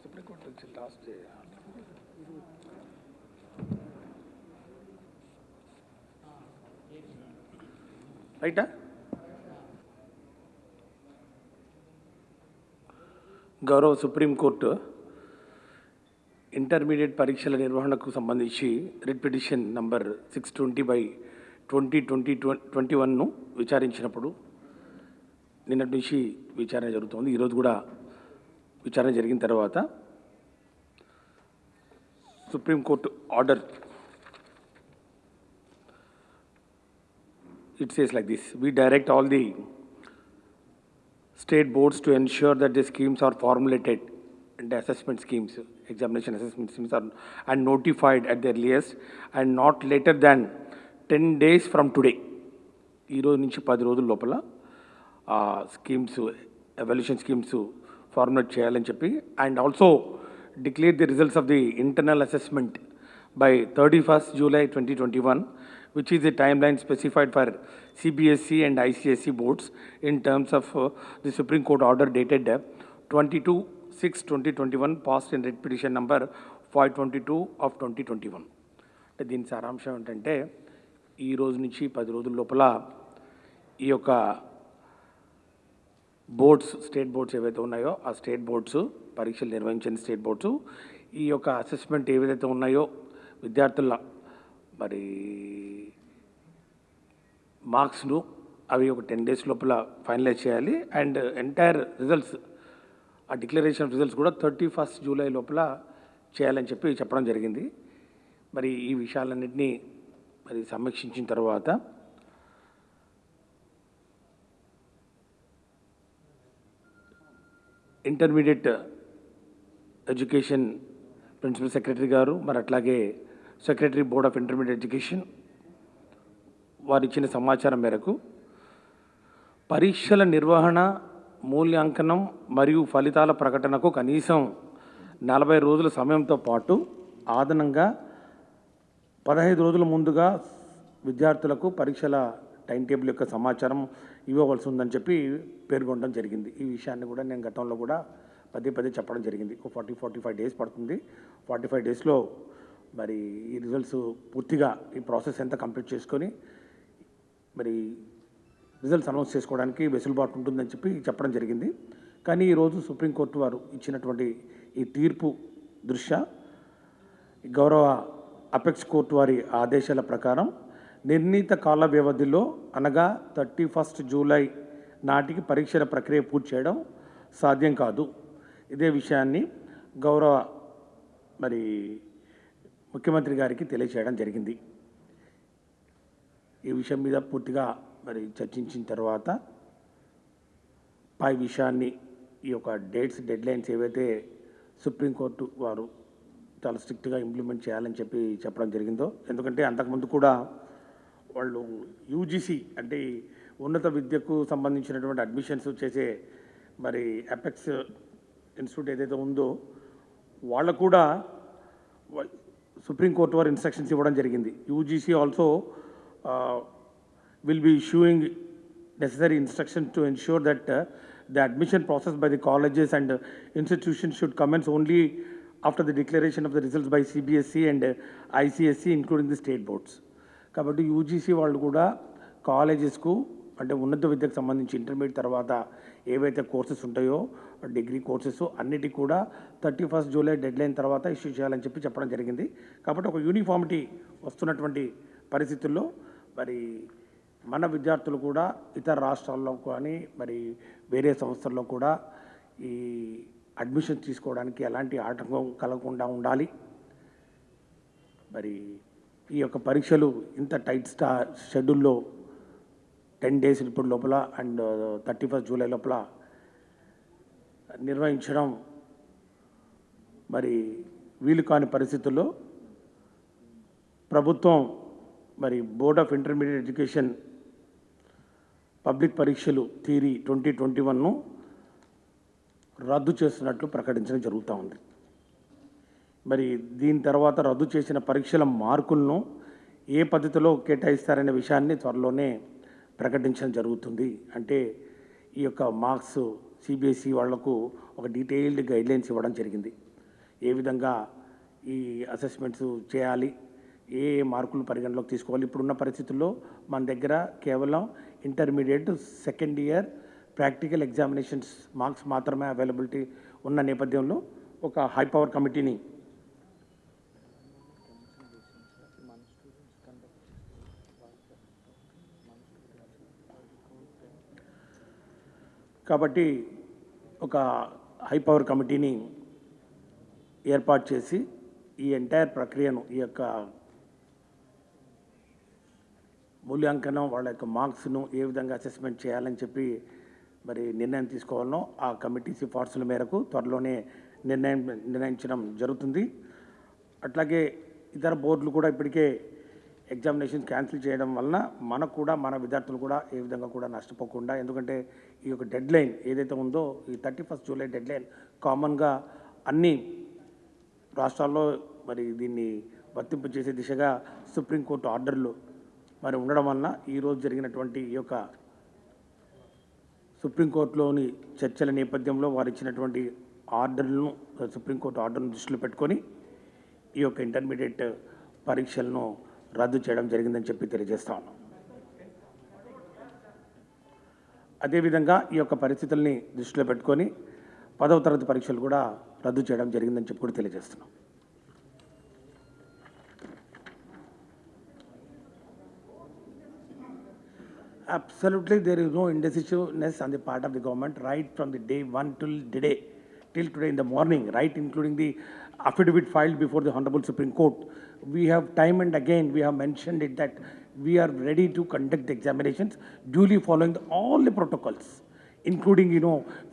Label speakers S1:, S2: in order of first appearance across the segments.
S1: Supreme Court last day. Right? గౌరవ supreme court intermediate పరీక్షల నిర్వహణకు సంబంధించి రిట్ పిటిషన్ నంబర్ 620/2021ను విచారించినప్పుడు నిన్నటి నుంచి విచారణ జరుగుతోంది. ఈరోజు కూడా విచారణ జరిగిన తర్వాత supreme court order it says like this: we direct all the state boards to ensure that the schemes are formulated and the assessment schemes, examination assessment schemes are and notified at the earliest and not later than 10 days from today. ఈ రోజు నుంచి 10 రోజుల లోపల schemes evaluation schemes formulate చేయాలని చెప్పి and also declare the results of the internal assessment by 31st July 2021, which is the timeline specified for CBSE and ICSE boards in terms of the Supreme Court order dated 22/6/2021, passed in writ petition number 522 of 2021. దీని సారాంశం ఏంటంటే ఈ రోజు నుంచి 10 రోజుల లోపల ఈ యొక్క బోర్డ్స్ స్టేట్ బోర్డ్స్ ఏవైతే ఉన్నాయో ఆ స్టేట్ బోర్డ్స్ పరీక్షలు నిర్వహించిన స్టేట్ బోర్డ్స్ ఈ యొక్క అసెస్మెంట్ ఏవైతే ఉన్నాయో విద్యార్థుల మరి మార్క్స్ను అవి ఒక 10 days లోపల ఫైనలైజ్ చేయాలి అండ్ ఎంటైర్ రిజల్ట్స్ ఆ డిక్లరేషన్ రిజల్ట్స్ కూడా 31st July లోపల చేయాలని చెప్పి చెప్పడం జరిగింది. మరి ఈ విషయాలన్నింటినీ మరి సమీక్షించిన తర్వాత ఇంటర్మీడియట్ ఎడ్యుకేషన్ ప్రిన్సిపల్ సెక్రటరీ గారు మరి అట్లాగే secretary board of intermediate education వారు ఇచ్చిన సమాచారం మేరకు పరీక్షల నిర్వహణ, మూల్యాంకనం మరియు ఫలితాల ప్రకటనకు కనీసం 40 రోజుల సమయంతో పాటు అదనంగా 15 రోజుల ముందుగా విద్యార్థులకు పరీక్షల టైం టేబుల్ యొక్క సమాచారం ఇవ్వవలసి ఉందని చెప్పి పేర్కొనడం జరిగింది. ఈ విషయాన్ని కూడా నేను గతంలో కూడా పదే చెప్పడం జరిగింది. 45 days పడుతుంది. 45 daysలో మరి ఈ రిజల్ట్స్ పూర్తిగా ఈ ప్రాసెస్ ఎంత కంప్లీట్ చేసుకొని మరి రిజల్ట్స్ అనౌన్స్ చేసుకోవడానికి వెసులుబాటు ఉంటుందని చెప్పి చెప్పడం జరిగింది. కానీ ఈరోజు సుప్రీంకోర్టు వారు ఇచ్చినటువంటి ఈ తీర్పు దృష్ట్యా గౌరవ అపెక్స్ కోర్టు వారి ఆదేశాల ప్రకారం నిర్ణీత కాల వ్యవధిలో అనగా 31st July నాటికి పరీక్షల ప్రక్రియ పూర్తి చేయడం సాధ్యం కాదు. ఇదే విషయాన్ని గౌరవ మరి ముఖ్యమంత్రి గారికి తెలియచేయడం జరిగింది. ఈ విషయం మీద పూర్తిగా మరి చర్చించిన తర్వాత పై విషయాన్ని ఈ యొక్క డెడ్లైన్స్ ఏవైతే సుప్రీంకోర్టు వారు చాలా స్ట్రిక్ట్గా ఇంప్లిమెంట్ చేయాలని చెప్పి చెప్పడం జరిగిందో, ఎందుకంటే అంతకుముందు కూడా వాళ్ళు యూజీసీ అంటే ఉన్నత విద్యకు సంబంధించినటువంటి అడ్మిషన్స్ చేసే మరి అపెక్స్ ఇన్స్టిట్యూట్ ఏదైతే ఉందో వాళ్ళకు కూడా సుప్రీంకోర్టు వారు ఇన్స్ట్రక్షన్స్ ఇవ్వడం జరిగింది. UGC also will be issuing necessary instructions to ensure that the admission process by the colleges and institutions should commence only after the declaration of the results by CBSE and ICSE including the state boards. కాబట్టి UGC వాళ్ళు కూడా కాలేజెస్కు అంటే ఉన్నత విద్యకు సంబంధించి intermediate తర్వాత ఏవైతే courses ఉంటాయో డిగ్రీ కోర్సెస్ అన్నిటికీ కూడా 31st July డెడ్లైన్ తర్వాత ఇష్యూ చేయాలని చెప్పి చెప్పడం జరిగింది. కాబట్టి ఒక యూనిఫామిటీ వస్తున్నటువంటి పరిస్థితుల్లో మరి మన విద్యార్థులు కూడా ఇతర రాష్ట్రాల్లో కానీ మరి వేరే సంస్థల్లో కూడా ఈ అడ్మిషన్ తీసుకోవడానికి ఎలాంటి ఆటంకం కలగకుండా ఉండాలి. మరి ఈ యొక్క పరీక్షలు ఇంత టైట్ షెడ్యూల్లో 10 days ఇప్పుడు లోపల అండ్ 31st July లోపల నిర్వహించడం మరి వీలు కాని పరిస్థితుల్లో ప్రభుత్వం మరి board of intermediate education public పరీక్షలు థియరీ 2021ను రద్దు చేస్తున్నట్లు ప్రకటించడం జరుగుతూ ఉంది. మరి దీని తర్వాత రద్దు చేసిన పరీక్షల మార్కులను ఏ పద్ధతిలో కేటాయిస్తారనే విషయాన్ని త్వరలోనే ప్రకటించడం జరుగుతుంది. అంటే ఈ యొక్క మార్క్స్ సిబిఎస్ఈ వాళ్లకు ఒక డీటెయిల్డ్ గైడ్లైన్స్ ఇవ్వడం జరిగింది. ఏ విధంగా ఈ అసెస్మెంట్స్ చేయాలి, ఏ మార్కులు పరిగణలోకి తీసుకోవాలి. ఇప్పుడున్న పరిస్థితుల్లో మన దగ్గర కేవలం intermediate second year practical examinations marks మాత్రమే అవైలబిలిటీ ఉన్న నేపథ్యంలో ఒక హై పవర్ కమిటీని కాబట్టి ఒక హై పవర్ కమిటీని ఏర్పాటు చేసి ఈ ఎంటైర్ ప్రక్రియను, ఈ యొక్క మూల్యాంకనం, వాళ్ళ యొక్క మార్క్స్ను ఏ విధంగా అసెస్మెంట్ చేయాలని చెప్పి మరి నిర్ణయం తీసుకోవాలనో ఆ కమిటీ సిఫార్సుల మేరకు త్వరలోనే నిర్ణయించడం జరుగుతుంది. అట్లాగే ఇతర బోర్డులు కూడా ఇప్పటికే ఎగ్జామినేషన్ క్యాన్సిల్ చేయడం వలన మనకు కూడా, మన విద్యార్థులు కూడా ఏ విధంగా కూడా నష్టపోకుండా, ఎందుకంటే ఈ యొక్క డెడ్ లైన్ ఏదైతే ఉందో ఈ 31 జూలై డెడ్ లైన్ కామన్గా అన్ని రాష్ట్రాల్లో మరి దీన్ని వర్తింపజేసే దిశగా సుప్రీంకోర్టు ఆర్డర్లు మరి ఉండడం వలన ఈరోజు జరిగినటువంటి ఈ యొక్క సుప్రీంకోర్టులోని చర్చల నేపథ్యంలో వారు ఇచ్చినటువంటి ఆర్డర్లను, సుప్రీంకోర్టు ఆర్డర్ను దృష్టిలో పెట్టుకొని ఈ యొక్క ఇంటర్మీడియట్ పరీక్షలను రద్దు చేయడం జరిగిందని చెప్పి తెలియజేస్తా ఉన్నాం. అదేవిధంగా ఈ యొక్క పరిస్థితుల్ని దృష్టిలో పెట్టుకొని 10వ తరగతి పరీక్షలు కూడా రద్దు చేయడం జరిగిందని చెప్పి కూడా తెలియజేస్తున్నాం. Absolutely, there is no indecisiveness on the part of the government right from the day one till today in the morning, right, including the affidavit filed before the Honorable Supreme Court. We have time and again we have mentioned it that we are ready to conduct the examinations duly following all the protocols, including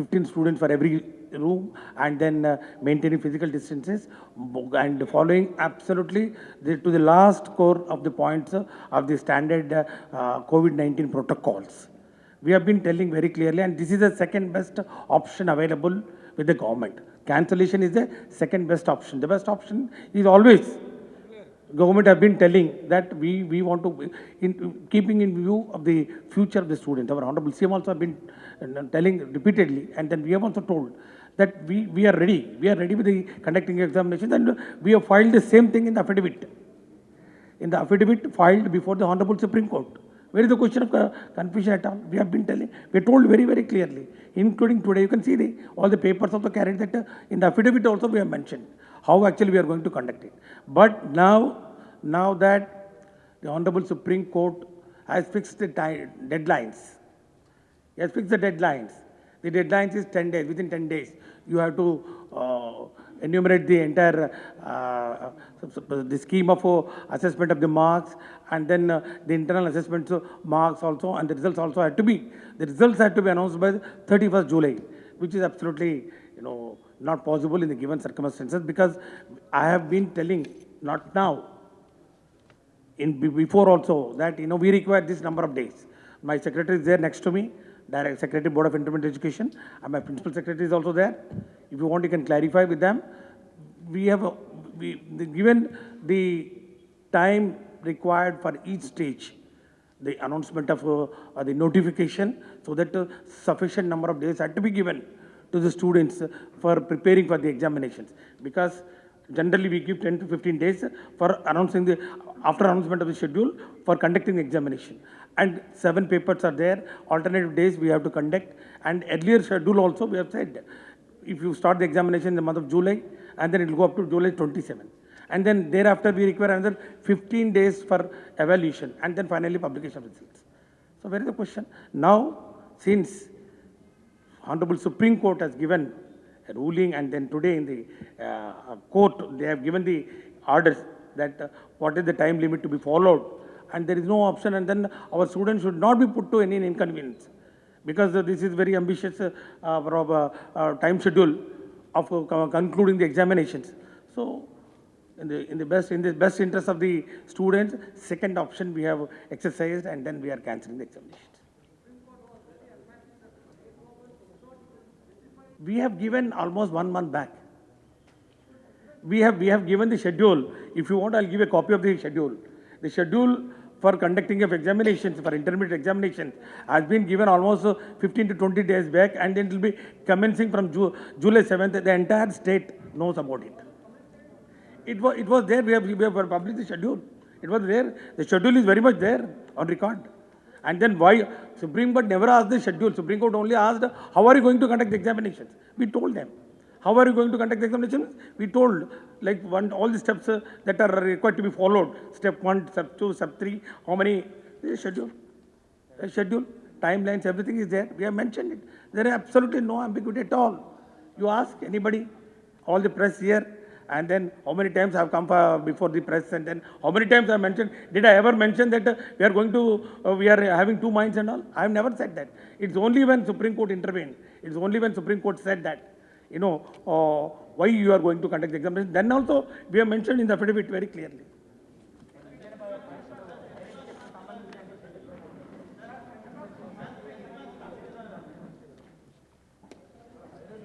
S1: 15 students for every room, and then maintaining physical distances and following absolutely to the last core of the points of the standard COVID-19 protocols. We have been telling very clearly, and this is the second best option available with the government. Cancellation is the second best option. The best option is always, government have been telling that we want to, keeping in view of the future of the students. Our Honorable CM also have been telling repeatedly, and then we have also told that we are ready. We are ready with the conducting examinations, and we have filed the same thing in the affidavit. In the affidavit filed before the Honorable Supreme Court. Where is the question of confusion at all? We have been telling, we told very, very clearly, including today. You can see all the papers also carried that in the affidavit also we have mentioned how actually we are going to conduct it. But now that the Honorable Supreme Court has fixed the deadlines, he has fixed the deadlines. The deadlines is 10 days. Within 10 days, you have to enumerate the entire the scheme of assessment of the marks, and then the internal assessment marks also, and the results also had to be, announced by 31st July, which is absolutely not possible in the given circumstances, because I have been telling, not now, before also, that we require this number of days. My secretary is there next to me, Direct Secretary, Board of Intermediate Education, and my principal secretary is also there. If you want, you can clarify with them. We have given the time required for each stage, the announcement of the notification, so that sufficient number of days had to be given to the students for preparing for the examinations. Because generally we give 10 to 15 days for announcing after announcement of the schedule for conducting the examination. And 7 papers are there, alternative days we have to conduct, and earlier schedule also we have said, if you start the examination in the month of July, and then it will go up to July 27. And then thereafter we require another 15 days for evaluation, and then finally publication of results. So where is the question? Now, since Honorable Supreme Court has given a ruling, and then today in the court they have given the orders that what is the time limit to be followed, and there is no option, and then our students should not be put to any inconvenience, because this is very ambitious time schedule of concluding the examinations. So in the best interest of the students, second option we have exercised, and then we are cancelling the examinations. We have given almost 1 month back. We have given the schedule. If you want, I'll give a copy of the schedule. The schedule for conducting of examinations, for intermediate examinations, has been given almost 15 to 20 days back, and it will be commencing from July 7th. The entire state knows about it. It was there. We have published the schedule. It was there. The schedule is very much there on record. And then why Supreme Court never asked the schedule? Supreme Court only asked, how are you going to conduct the examinations? We told them. How are you going to conduct the examinations? We told, like, all the steps that are required to be followed. Step 1, step 2, step 3, how many, the schedule. The schedule, timelines, everything is there. We have mentioned it. There is absolutely no ambiguity at all. You ask anybody, all the press here, and then how many times I have come before the press, and then how many times I mentioned, did I ever mention that we are going to, we are having two minds and all? I have never said that. It's only when Supreme Court intervened, it's only when Supreme Court said that, why you are going to conduct the examination. Then also we have mentioned in the affidavit very clearly.